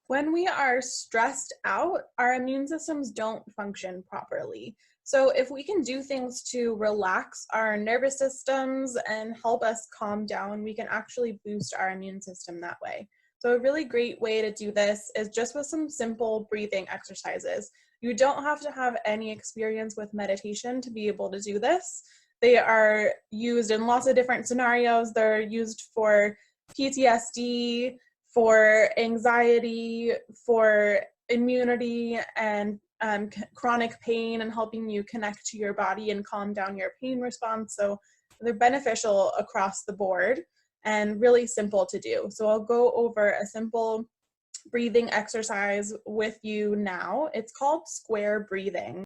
When we are stressed out, our immune systems don't function properly. So, if we can do things to relax our nervous systems and help us calm down, we can actually boost our immune system that way. So, a really great way to do this is just with some simple breathing exercises. You don't have to have any experience with meditation to be able to do this. They are used in lots of different scenarios. They're used for PTSD, for anxiety, for immunity, and chronic pain, and helping you connect to your body and calm down your pain response. So they're beneficial across the board and really simple to do. So I'll go over a simple breathing exercise with you now. It's called square breathing.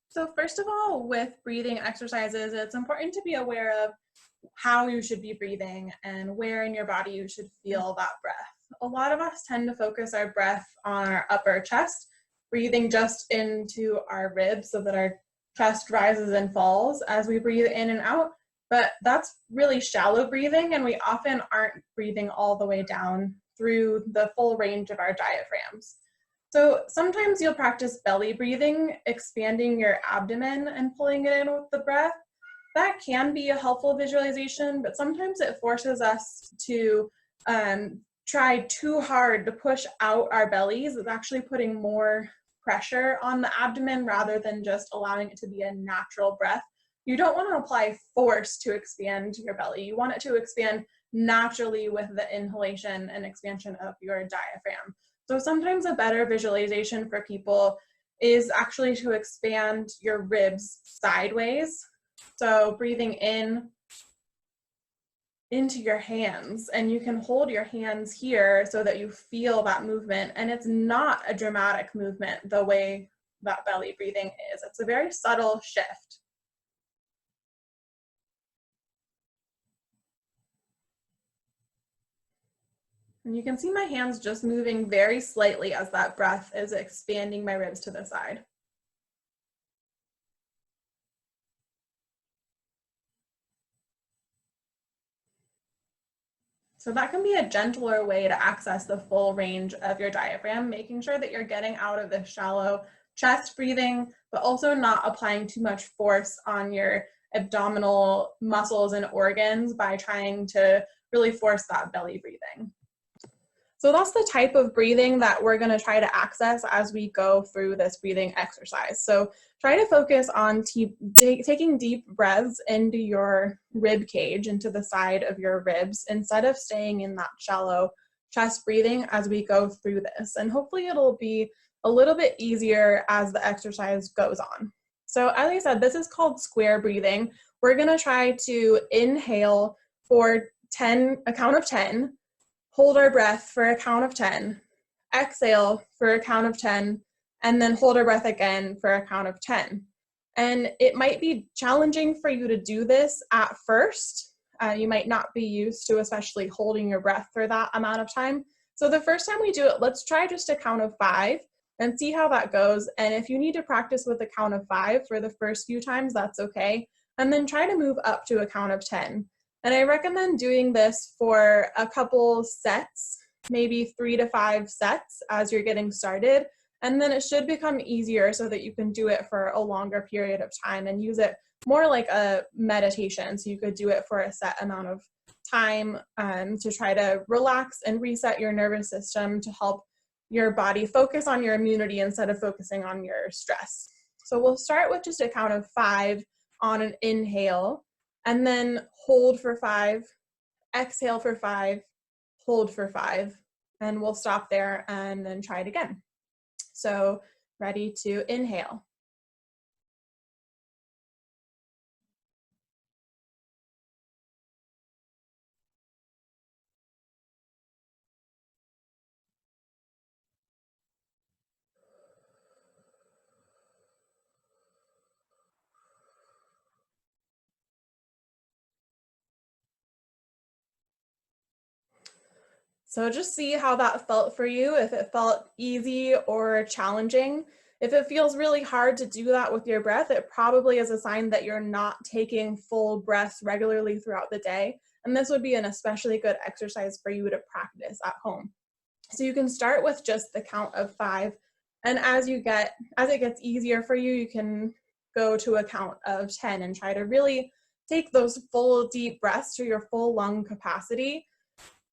So first of all, with breathing exercises, it's important to be aware of how you should be breathing and where in your body you should feel that breath. A lot of us tend to focus our breath on our upper chest, breathing just into our ribs so that our chest rises and falls as we breathe in and out. But that's really shallow breathing, and we often aren't breathing all the way down through the full range of our diaphragms. So sometimes you'll practice belly breathing, expanding your abdomen and pulling it in with the breath. That can be a helpful visualization, but sometimes it forces us to try too hard to push out our bellies. It's actually putting more pressure on the abdomen rather than just allowing it to be a natural breath. You don't want to apply force to expand your belly. You want it to expand naturally with the inhalation and expansion of your diaphragm. So sometimes a better visualization for people is actually to expand your ribs sideways. So breathing in into your hands, and you can hold your hands here so that you feel that movement, and it's not a dramatic movement the way that belly breathing is. It's a very subtle shift. And you can see my hands just moving very slightly as that breath is expanding my ribs to the side. So that can be a gentler way to access the full range of your diaphragm, making sure that you're getting out of the shallow chest breathing, but also not applying too much force on your abdominal muscles and organs by trying to really force that belly breathing. So that's the type of breathing that we're going to try to access as we go through this breathing exercise. So try to focus on taking deep breaths into your rib cage, into the side of your ribs, instead of staying in that shallow chest breathing as we go through this. And hopefully it'll be a little bit easier as the exercise goes on. So as I said, this is called square breathing. We're going to try to inhale for a count of 10, hold our breath for a count of 10, exhale for a count of 10, and then hold our breath again for a count of 10. And it might be challenging for you to do this at first. You might not be used to especially holding your breath for that amount of time. So the first time we do it, let's try just a count of 5 and see how that goes. And if you need to practice with a count of 5 for the first few times, that's okay. And then try to move up to a count of 10. And I recommend doing this for a couple sets, maybe 3 to 5 sets as you're getting started. And then it should become easier so that you can do it for a longer period of time and use it more like a meditation. So you could do it for a set amount of time to try to relax and reset your nervous system to help your body focus on your immunity instead of focusing on your stress. So we'll start with just a count of 5 on an inhale, and then hold for 5, exhale for 5, hold for 5, and we'll stop there and then try it again. So ready to inhale. So just see how that felt for you, if it felt easy or challenging. If it feels really hard to do that with your breath, it probably is a sign that you're not taking full breaths regularly throughout the day. And this would be an especially good exercise for you to practice at home. So you can start with just the count of 5. And as it gets easier for you, you can go to a count of 10 and try to really take those full deep breaths to your full lung capacity,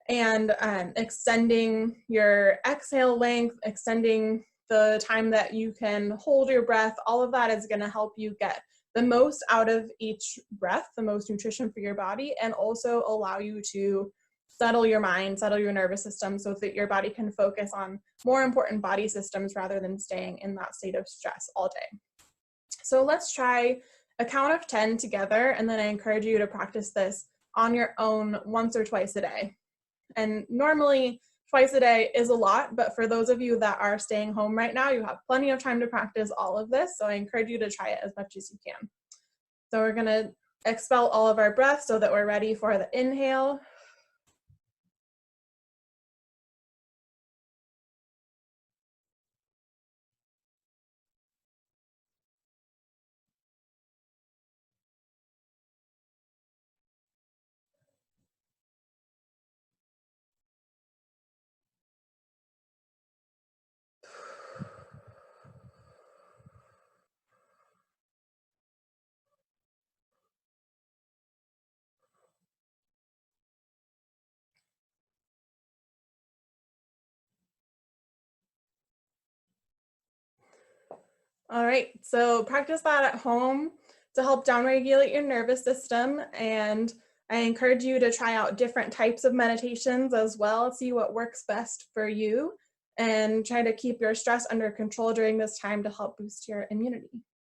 and extending your exhale length, extending the time that you can hold your breath. All of that is going to help you get the most out of each breath, the most nutrition for your body, and also allow you to settle your mind, settle your nervous system, so that your body can focus on more important body systems rather than staying in that state of stress all day. So let's try a count of 10 together, and then I encourage you to practice this on your own once or twice a day. And normally twice a day is a lot, but for those of you that are staying home right now, you have plenty of time to practice all of this. So I encourage you to try it as much as you can. So we're gonna expel all of our breath so that we're ready for the inhale. All right, so practice that at home to help downregulate your nervous system. And I encourage you to try out different types of meditations as well, see what works best for you, and try to keep your stress under control during this time to help boost your immunity.